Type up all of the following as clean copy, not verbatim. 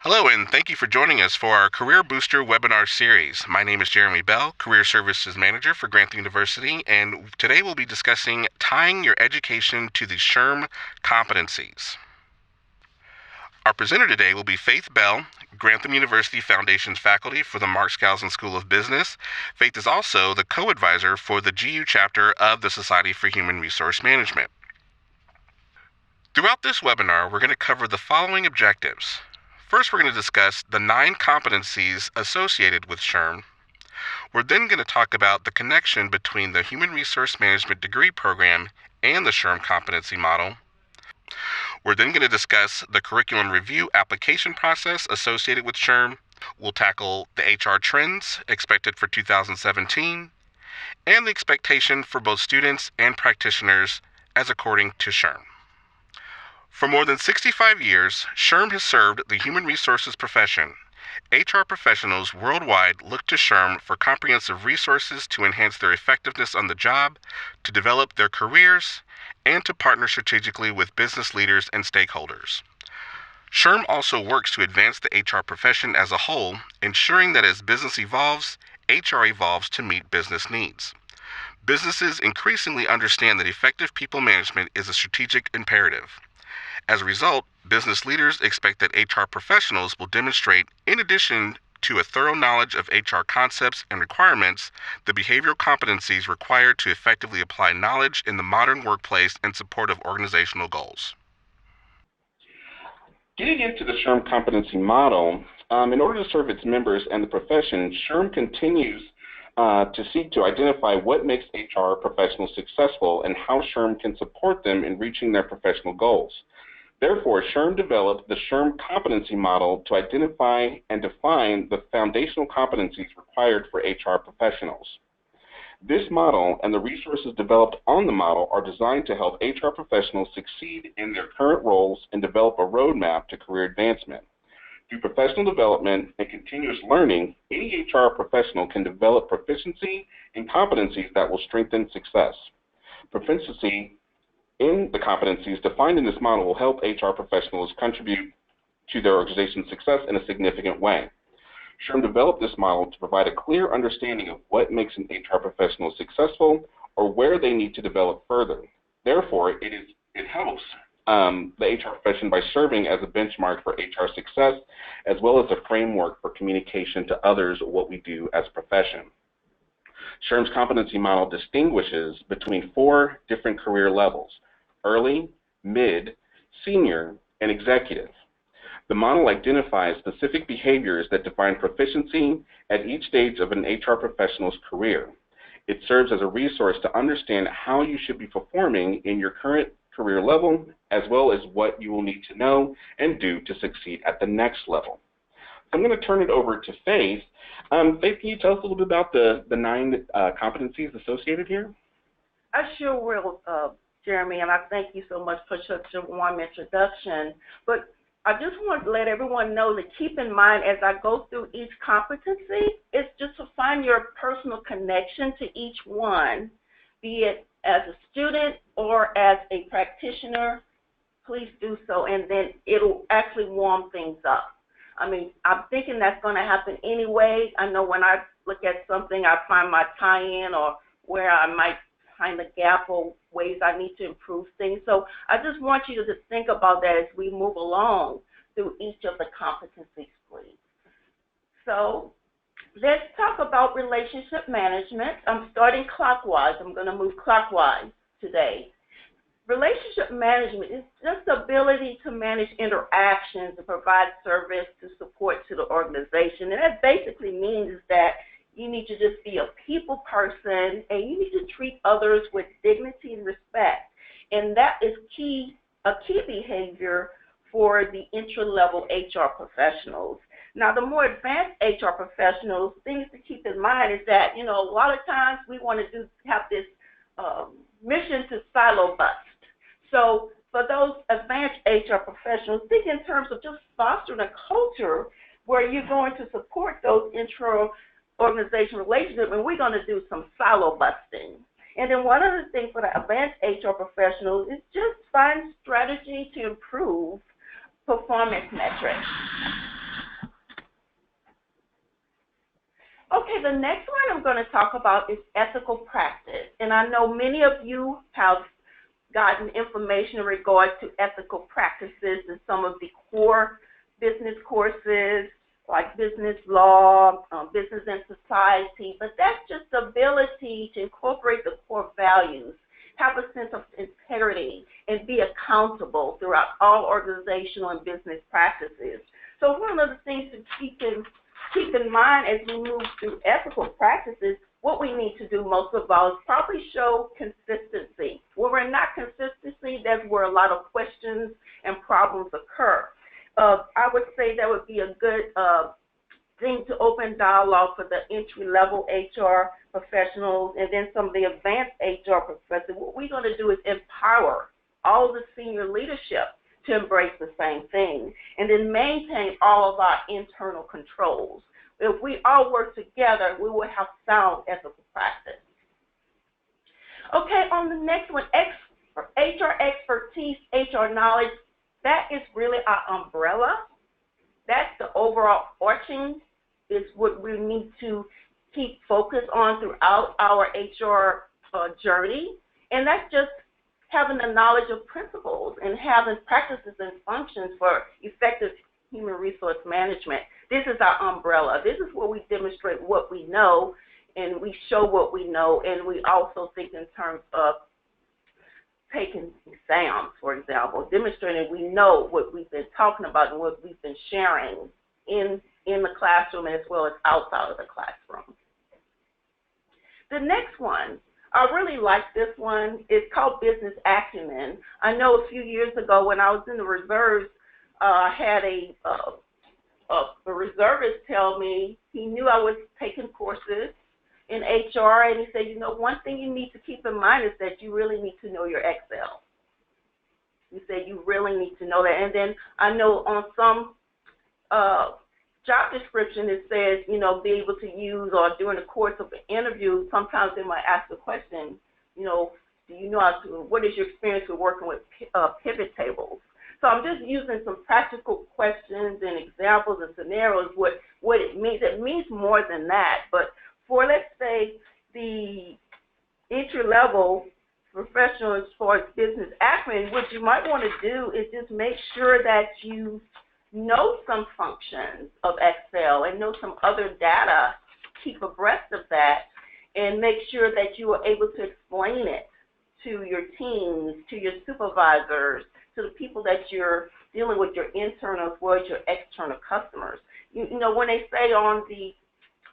Hello, and thank you for joining us for our Career Booster webinar series. My name is Jeremy Bell, Career Services Manager for Grantham University, and today we'll be discussing tying your education to the SHRM competencies. Our presenter today will be Faith Bell, Grantham University Foundation's faculty for the Mark Skousen School of Business. Faith is also the co-advisor for the GU chapter of the Society for Human Resource Management. Throughout this webinar, we're going to cover the following objectives. First, we're going to discuss the 9 competencies associated with SHRM. We're then going to talk about the connection between the Human Resource Management degree program and the SHRM competency model. We're then going to discuss the curriculum review application process associated with SHRM. We'll tackle the HR trends expected for 2017 and the expectation for both students and practitioners as according to SHRM. For more than 65 years, SHRM has served the human resources profession. HR professionals worldwide look to SHRM for comprehensive resources to enhance their effectiveness on the job, to develop their careers, and to partner strategically with business leaders and stakeholders. SHRM also works to advance the HR profession as a whole, ensuring that as business evolves, HR evolves to meet business needs. Businesses increasingly understand that effective people management is a strategic imperative. As a result, business leaders expect that HR professionals will demonstrate, in addition to a thorough knowledge of HR concepts and requirements, the behavioral competencies required to effectively apply knowledge in the modern workplace in support of organizational goals. Getting into the SHRM competency model, in order to serve its members and the profession, SHRM continues to seek to identify what makes HR professionals successful and how SHRM can support them in reaching their professional goals. Therefore, SHRM developed the SHRM competency model to identify and define the foundational competencies required for HR professionals. This model and the resources developed on the model are designed to help HR professionals succeed in their current roles and develop a roadmap to career advancement. Through professional development and continuous learning, any HR professional can develop proficiency and competencies that will strengthen success. Proficiency in the competencies defined in this model will help HR professionals contribute to their organization's success in a significant way. SHRM developed this model to provide a clear understanding of what makes an HR professional successful or where they need to develop further. Therefore, it helps the HR profession by serving as a benchmark for HR success, as well as a framework for communication to others of what we do as a profession. SHRM's competency model distinguishes between 4 different career levels: early, mid, senior, and executive. The model identifies specific behaviors that define proficiency at each stage of an HR professional's career. It serves as a resource to understand how you should be performing in your current career level, as well as what you will need to know and do to succeed at the next level. So I'm going to turn it over to Faith. Faith, can you tell us a little bit about the 9 competencies associated here? I sure will, Jeremy, and I thank you so much for such a warm introduction. But I just want to let everyone know to keep in mind as I go through each competency, it's just to find your personal connection to each one, be it as a student or as a practitioner. Please do so, and then it'll actually warm things up. I mean, I'm thinking that's going to happen anyway. I know when I look at something, I find my tie-in or where I might find a gap or ways I need to improve things. So I just want you to think about that as we move along through each of the competencies, please. So let's talk about relationship management. I'm starting clockwise. I'm going to move clockwise today. Relationship management is just the ability to manage interactions and provide service to support to the organization. And that basically means that you need to just be a people person and you need to treat others with dignity and respect. And that is a key behavior for the entry-level HR professionals. Now, the more advanced HR professionals, things to keep in mind is that, a lot of times we want to have this mission to silo bust. So for those advanced HR professionals, think in terms of just fostering a culture where you're going to support those intra-organizational relationships, and we're going to do some silo busting. And then one other thing for the advanced HR professionals is just find strategy to improve performance metrics. Okay, the next one I'm going to talk about is ethical practice. And I know many of you have gotten information in regard to ethical practices in some of the core business courses, like business law, business and society, but that's just the ability to incorporate the core values, have a sense of integrity, and be accountable throughout all organizational and business practices. So one of the things to keep in mind as we move through ethical practices, what we need to do most of all is probably show consistency. Where we're not consistency, that's where a lot of questions and problems occur. I would say that would be a good thing to open dialogue for the entry-level HR professionals and then some of the advanced HR professionals. What we're going to do is empower all the senior leadership to embrace the same thing and then maintain all of our internal controls. If we all work together, we will have sound ethical practice. Okay, on the next one, HR expertise, HR knowledge, that is really our umbrella. That's the overall arching is what we need to keep focus on throughout our HR journey. And that's just having the knowledge of principles and having practices and functions for effective human resource management. This is our umbrella. This is where we demonstrate what we know and we show what we know, and we also think in terms of taking exams, for example, demonstrating we know what we've been talking about and what we've been sharing in the classroom as well as outside of the classroom. The next one, I really like this one. It's called business acumen. I know a few years ago when I was in the reserves, I had a reservist tell me he knew I was taking courses in HR, and he said, you know, one thing you need to keep in mind is that you really need to know your Excel. He said you really need to know that. And then I know on some job description it says, you know, be able to use, or during the course of an interview, sometimes they might ask the question, you know, do you know how to, what is your experience with working with pivot tables? So I'm just using some practical questions and examples and scenarios, what it means. It means more than that, but for, let's say, the entry-level professional as far as business acumen, what you might want to do is just make sure that you know some functions of Excel and know some other data, keep abreast of that, and make sure that you are able to explain it to your teams, to your supervisors, to the people that you're dealing with, your internal as well as your external customers. You know, when they say on the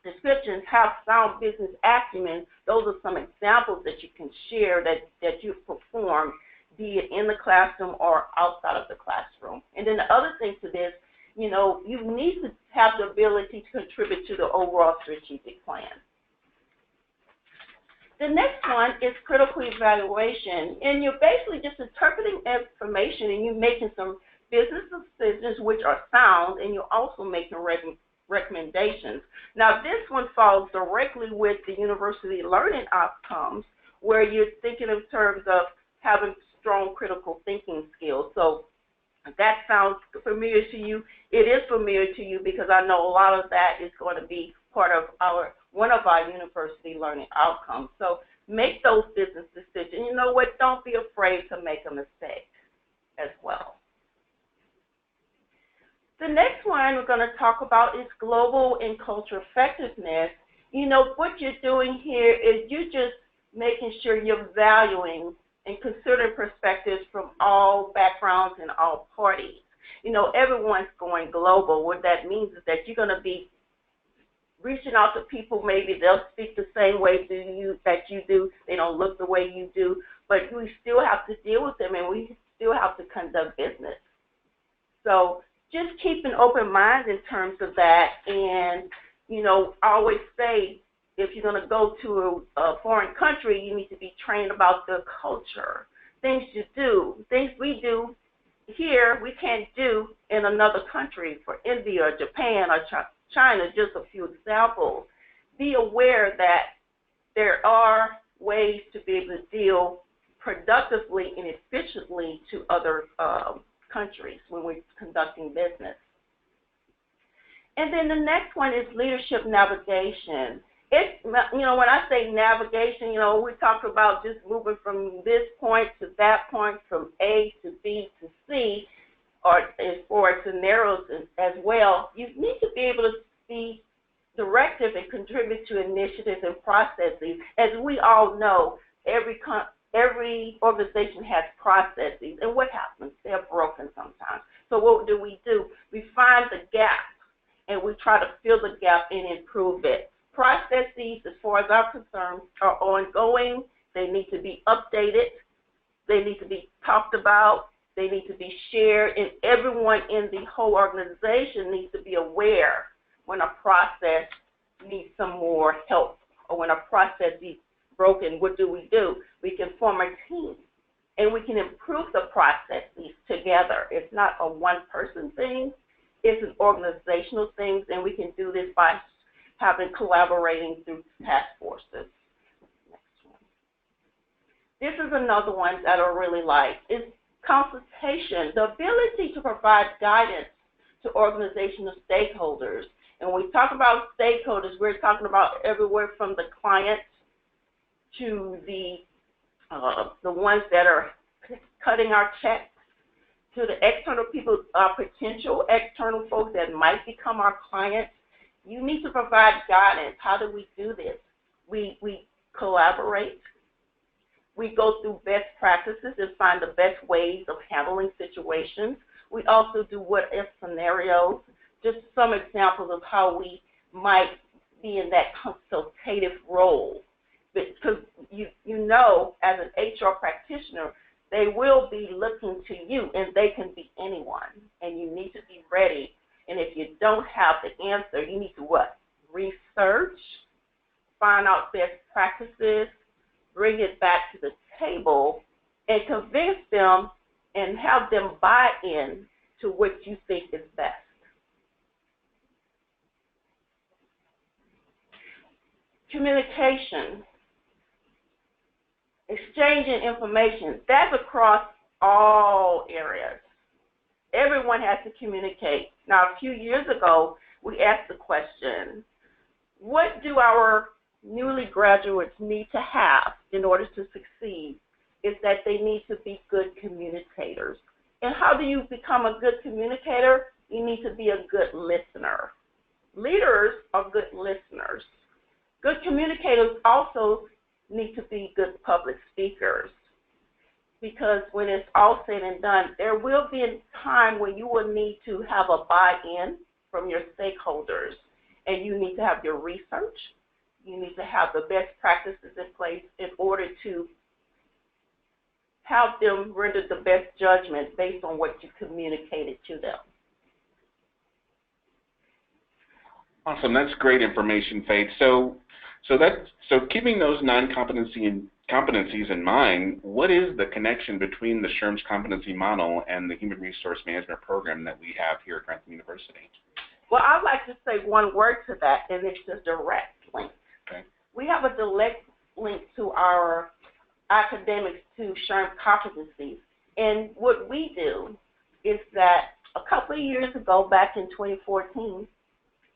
descriptions, have sound business acumen, those are some examples that you can share that you've performed, be it in the classroom or outside of the classroom. And then the other thing to this, you know, you need to have the ability to contribute to the overall strategic plan. The next one is critical evaluation, and you're basically just interpreting information and you're making some business decisions which are sound, and you're also making recommendations. Now, this one falls directly with the university learning outcomes, where you're thinking in terms of having strong critical thinking skills. So that sounds familiar to you. It is familiar to you because I know a lot of that is going to be part of one of our university learning outcomes. So make those business decisions. You know what? Don't be afraid to make a mistake as well. The next one we're going to talk about is global and cultural effectiveness. You know, what you're doing here is you're just making sure you're valuing and considering perspectives from all backgrounds and all parties. You know, everyone's going global. What that means is that you're going to be reaching out to people. Maybe they'll speak the same way that you do. They don't look the way you do, but we still have to deal with them, and we still have to conduct business. So just keep an open mind in terms of that. And, you know, I always say, if you're going to go to a foreign country, you need to be trained about the culture, things you do, things we do here we can't do in another country, for India or Japan or China, just a few examples. Be aware that there are ways to be able to deal productively and efficiently to other countries when we're conducting business. And then the next one is leadership navigation. It's, you know, when I say navigation, you know, we talk about just moving from this point to that point, from A to B to C, or as far as scenarios as well. You need to be able to be directive and contribute to initiatives and processes. As we all know, every organization has processes, and what happens? They're broken sometimes. So what do? We find the gap, and we try to fill the gap and improve it. Processes, as far as I'm concerned, are ongoing. They need to be updated. They need to be talked about. They need to be shared, and everyone in the whole organization needs to be aware when a process needs some more help, or when a process is broken. What do? We can form a team, and we can improve the processes together. It's not a one-person thing. It's an organizational thing, and we can do this by collaborating through task forces. Next one. This is another one that I really like. It's consultation, the ability to provide guidance to organizational stakeholders. And when we talk about stakeholders, we're talking about everywhere from the client to the ones that are cutting our checks, to the external people, potential external folks that might become our clients. You need to provide guidance. How do we do this? We collaborate. We go through best practices and find the best ways of handling situations. We also do what-if scenarios. Just some examples of how we might be in that consultative role. Because you know, as an HR practitioner, they will be looking to you, and they can be anyone, and you need to be ready. And if you don't have the answer, you need to what? Research, find out best practices, bring it back to the table, and convince them and have them buy in to what you think is best. Communication, exchanging information, that's across all areas. Everyone has to communicate. Now, a few years ago, we asked the question, what do our newly graduates need to have in order to succeed? Is that they need to be good communicators. And how do you become a good communicator? You need to be a good listener. Leaders are good listeners. Good communicators also need to be good public speakers, because when it's all said and done, there will be a time when you will need to have a buy-in from your stakeholders, and you need to have your research. You need to have the best practices in place in order to have them render the best judgment based on what you communicated to them. Awesome, that's great information, Faith. So keeping those 9 competencies in mind, what is the connection between the SHRM's competency model and the human resource management program that we have here at Grantham University? Well, I'd like to say one word to that, and it's a direct link. Okay. We have a direct link to our academics to SHRM competencies. And what we do is that a couple of years ago, back in 2014,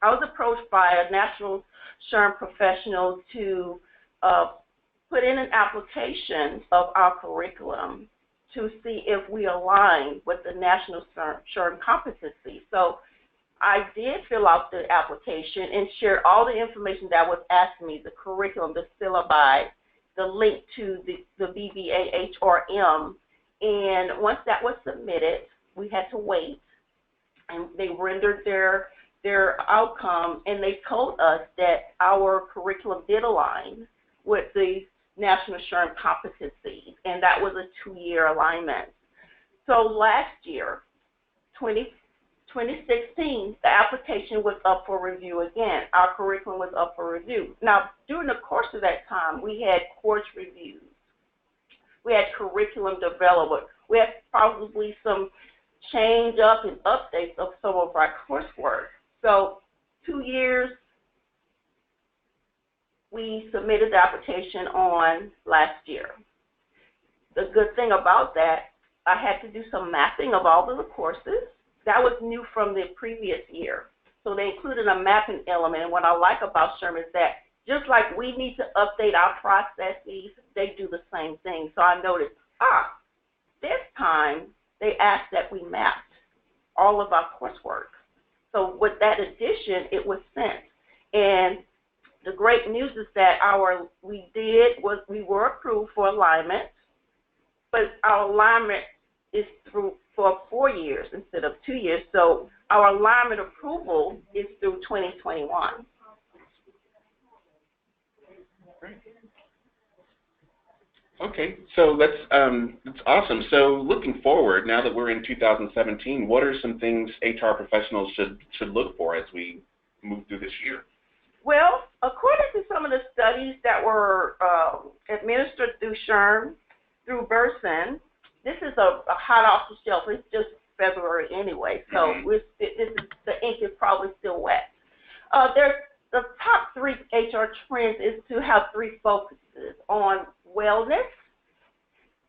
I was approached by a national SHRM professional to put in an application of our curriculum to see if we align with the national SHRM competency. So I did fill out the application and shared all the information that was asked me, the curriculum, the syllabi, the link to the BBA HRM. And once that was submitted, we had to wait, and they rendered their outcome, and they told us that our curriculum did align with the National SHRM competencies, and that was a 2-year alignment. So last year, 2016, the application was up for review again. Our curriculum was up for review. Now, during the course of that time, we had course reviews. We had curriculum development. We had probably some change up and updates of some of our coursework. So 2 years, we submitted the application on last year. The good thing about that, I had to do some mapping of all of the courses. That was new from the previous year. So they included a mapping element. And what I like about SHRM is that Just like we need to update our processes, they do the same thing. So I noticed, this time they asked that we mapped all of our coursework. So with that addition, it was sent. And the great news is that we were approved for alignment, but our alignment is through for 4 years instead of 2 years. So our alignment approval is through 2021. Okay, so that's awesome. So looking forward, now that we're in 2017, what are some things HR professionals should look for as we move through this year? Well, according to some of the studies that were administered through SHRM, through Burson, this is a hot off the shelf. It's just February anyway, so the ink is probably still wet. The top 3 HR trends is to have 3 focuses on wellness,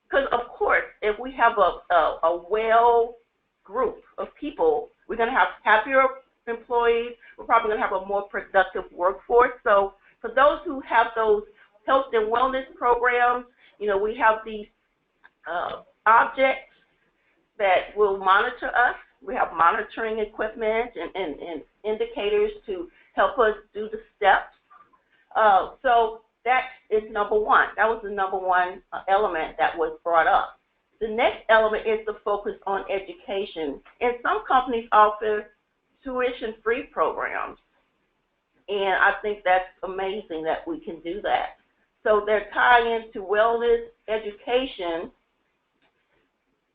because of course, if we have a well group of people, we're going to have happier employees. We're probably going to have a more productive workforce. So for those who have those health and wellness programs, we have these objects that will monitor us. We have monitoring equipment and indicators to help us do the steps. So that is number 1. That was the number 1 element that was brought up. The next element is the focus on education. And some companies offer tuition-free programs. And I think that's amazing that we can do that. So they're tying into wellness, education.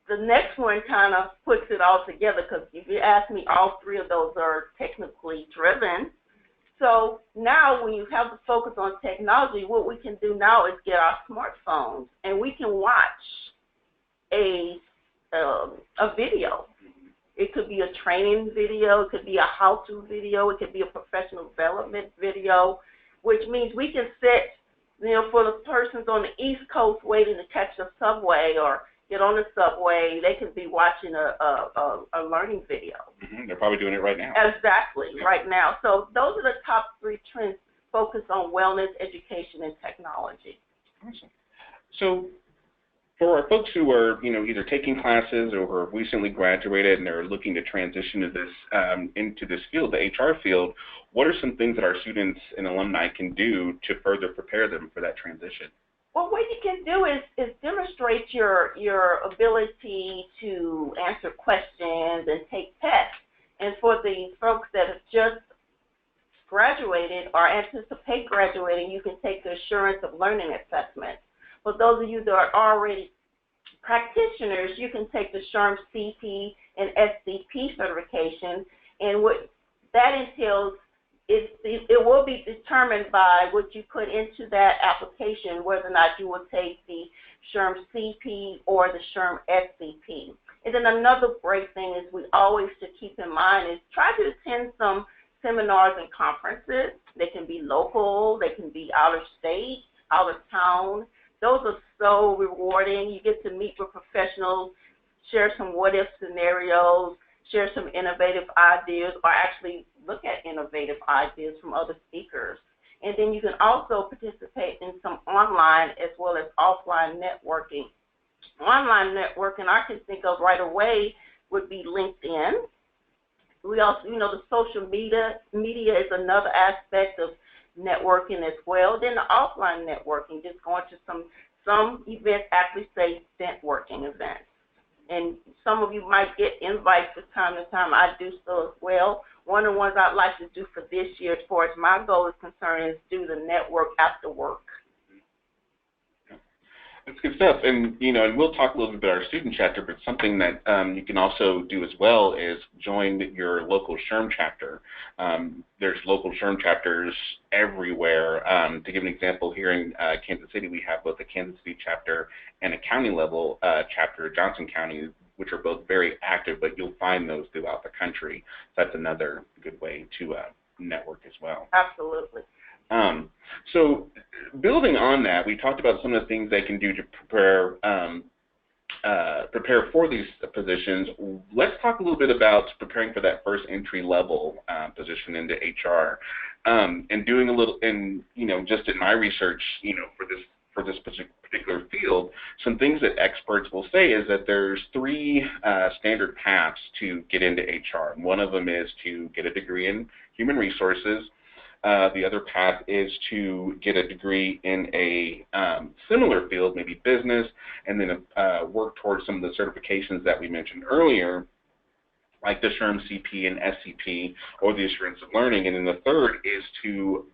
The next one kind of puts it all together, because if you ask me, all 3 of those are technically driven. So now when you have the focus on technology, what we can do now is get our smartphones, and we can watch a video. It could be a training video, it could be a how-to video, it could be a professional development video, which means we can sit, for the persons on the East Coast waiting to catch the subway or get on the subway, they can be watching a learning video. They're probably doing it right now. Exactly, right now. So those are the top 3 trends focused on wellness, education, and technology. Awesome. So for our folks who are, either taking classes or who have recently graduated and they're looking to transition to this into this field, the HR field, what are some things that our students and alumni can do to further prepare them for that transition? Well, what you can do is demonstrate your ability to answer questions and take tests. And for the folks that have just graduated or anticipate graduating, you can take the Assurance of Learning assessment. For those of you that are already practitioners, you can take the SHRM CP and SCP certification. And what that entails is it will be determined by what you put into that application, whether or not you will take the SHRM CP or the SHRM SCP. And then another great thing is we always should keep in mind is try to attend some seminars and conferences. They can be local, they can be out of state, out of town. Those are so rewarding. You get to meet with professionals, share some what-if scenarios, share some innovative ideas, or actually look at innovative ideas from other speakers. And then you can also participate in some online as well as offline networking. Online networking I can think of right away would be LinkedIn. We also, the social media is another aspect of networking as well. Then the offline networking, just going to some events actually say networking events. And some of you might get invites from time to time. I do so as well. One of the ones I'd like to do for this year, as far as my goal is concerned, is do the network after work. That's good stuff. And, and we'll talk a little bit about our student chapter, but something that you can also do as well is join your local SHRM chapter. There's local SHRM chapters everywhere. To give an example, here in Kansas City, we have both a Kansas City chapter and a county level chapter, Johnson County, which are both very active, but you'll find those throughout the country. So that's another good way to network as well. Absolutely. So building on that, we talked about some of the things they can do to prepare prepare for these positions, let's talk a little bit about preparing for that first entry-level position into HR, and doing a little, and just in my research, for this particular field, some things that experts will say is that there's three standard paths to get into HR. One of them is to get a degree in human resources. The other path is to get a degree in a similar field, maybe business, and then work towards some of the certifications that we mentioned earlier, like the SHRM CP and SCP, or the Assurance of Learning. And then the third is to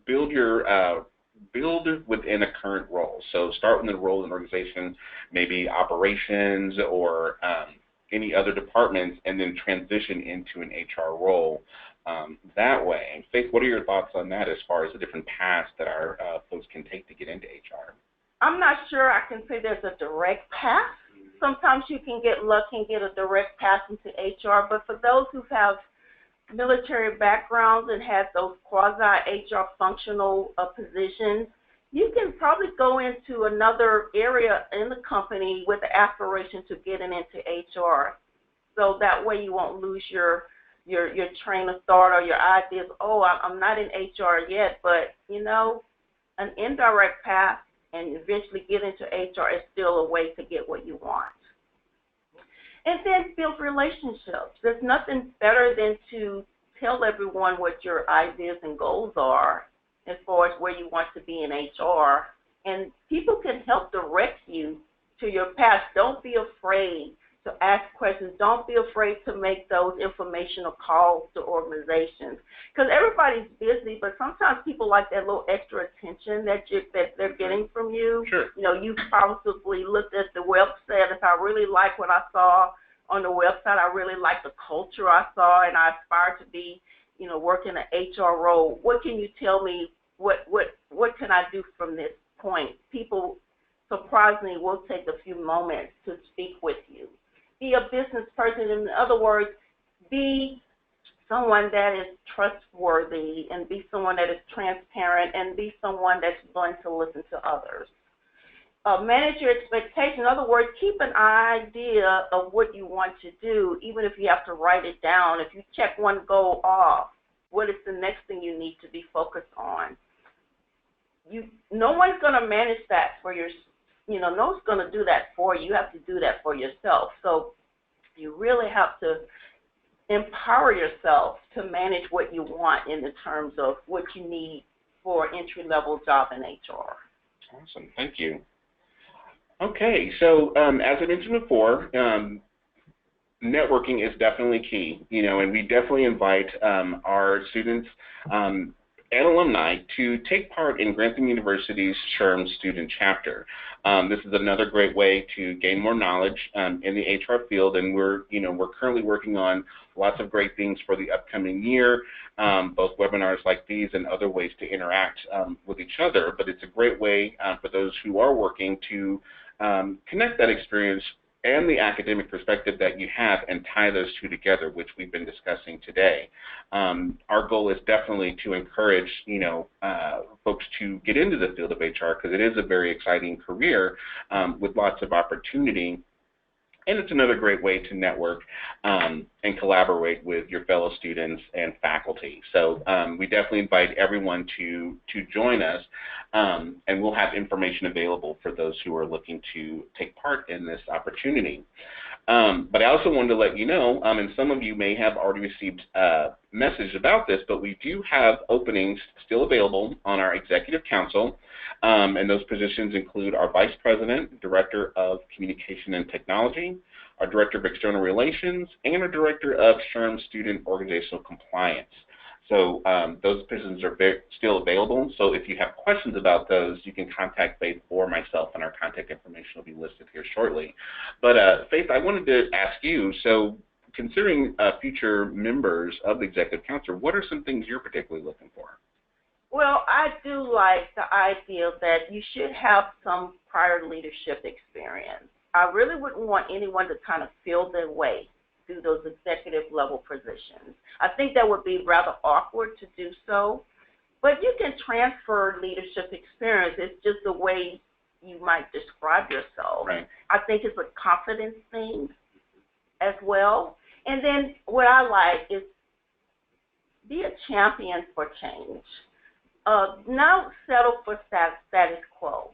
build within a current role. So start with a role in an organization, maybe operations or any other departments, and then transition into an HR role that way. Faith, what are your thoughts on that as far as the different paths that our folks can take to get into HR? I'm not sure I can say there's a direct path. Sometimes you can get lucky and get a direct path into HR, but for those who have military backgrounds and have those quasi-HR functional positions, you can probably go into another area in the company with the aspiration to getting into HR. So that way you won't lose your train of thought or your ideas. Oh, I'm not in HR yet, but an indirect path and eventually get into HR is still a way to get what you want. And then build relationships. There's nothing better than to tell everyone what your ideas and goals are as far as where you want to be in HR. And people can help direct you to your path. Don't be afraid to ask questions. Don't be afraid to make those informational calls to organizations. Because everybody's busy, but sometimes people like that little extra attention that they're getting from you. Sure. You probably looked at the website. If I really like what I saw on the website, I really like the culture I saw, and I aspire to be, working an HR role. What can you tell me? What can I do from this point? People surprisingly will take a few moments to speak with you. Be a business person. In other words, be someone that is trustworthy, and be someone that is transparent, and be someone that's willing to listen to others. Manage your expectations. In other words, keep an idea of what you want to do, even if you have to write it down. If you check one goal off, what is the next thing you need to be focused on? No one's going to manage that for your. No one's going to do that for you. You have to do that for yourself. So you really have to empower yourself to manage what you want in the terms of what you need for an entry-level job in HR. Awesome. Thank you. Okay. So as I mentioned before, networking is definitely key, and we definitely invite our students and alumni to take part in Grantham University's SHRM student chapter. This is another great way to gain more knowledge in the HR field, and we're currently working on lots of great things for the upcoming year, both webinars like these and other ways to interact with each other. But it's a great way for those who are working to connect that experience and the academic perspective that you have and tie those two together, which we've been discussing today. Our goal is definitely to encourage, folks to get into the field of HR, because it is a very exciting career with lots of opportunity. And it's another great way to network and collaborate with your fellow students and faculty. So we definitely invite everyone to join us, and we'll have information available for those who are looking to take part in this opportunity. But I also wanted to let you know, and some of you may have already received a message about this, but we do have openings still available on our Executive Council, and those positions include our Vice President, Director of Communication and Technology, our Director of External Relations, and our Director of SHRM Student Organizational Compliance. So those positions are still available. So if you have questions about those, you can contact Faith or myself, and our contact information will be listed here shortly. But Faith, I wanted to ask you, so considering future members of the Executive Council, what are some things you're particularly looking for? Well, I do like the idea that you should have some prior leadership experience. I really wouldn't want anyone to kind of feel their way through those executive level positions. I think that would be rather awkward to do so, but you can transfer leadership experience. It's just the way you might describe yourself. Right. I think it's a confidence thing as well. And then what I like is be a champion for change. Not settle for status quo.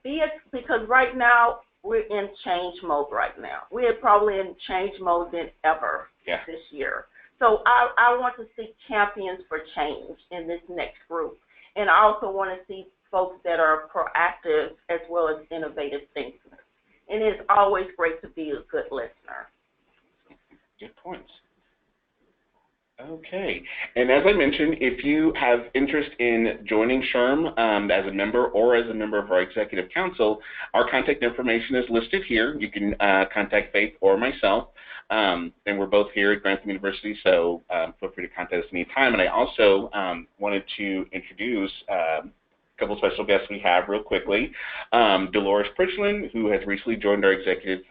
Because right now we're in change mode right now. We're probably in change mode than ever this year. So I want to see champions for change in this next group. And I also want to see folks that are proactive as well as innovative thinkers. And it's always great to be a good listener. Good points. Okay, and as I mentioned, if you have interest in joining SHRM as a member or as a member of our Executive Council, our contact information is listed here. You can contact Faith or myself, and we're both here at Grantham University, so feel free to contact us anytime. And I also wanted to introduce a couple special guests we have real quickly. Dolores Pritchland, who has recently joined our Executive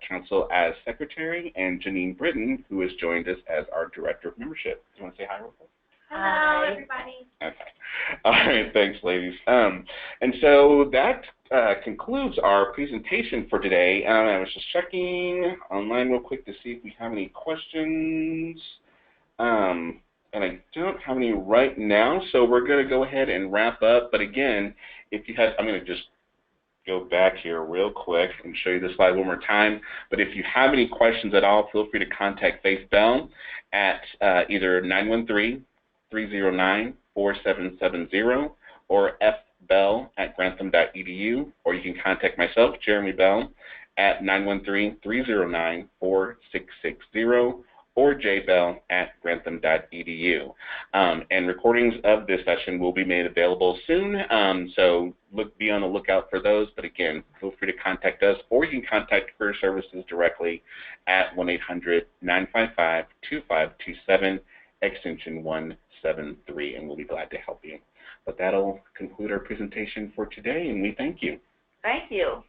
Council as Secretary, and Janine Britton, who has joined us as our Director of Membership. Do you want to say hi real quick? Hello, everybody. Okay. All right, thanks, ladies. And so that concludes our presentation for today. I was just checking online real quick to see if we have any questions. And I don't have any right now, so we're going to go ahead and wrap up. But again, if you have, I'm going to just go back here real quick and show you this slide one more time. But if you have any questions at all, feel free to contact Faith Bell at either 913-309-4770 or fbell@grantham.edu, or you can contact myself, Jeremy Bell, at 913-309-4660. or jbell@grantham.edu. And recordings of this session will be made available soon, so be on the lookout for those. But again, feel free to contact us, or you can contact Career Services directly at 1-800-955-2527, extension 173, and we'll be glad to help you. But that'll conclude our presentation for today, and we thank you. Thank you.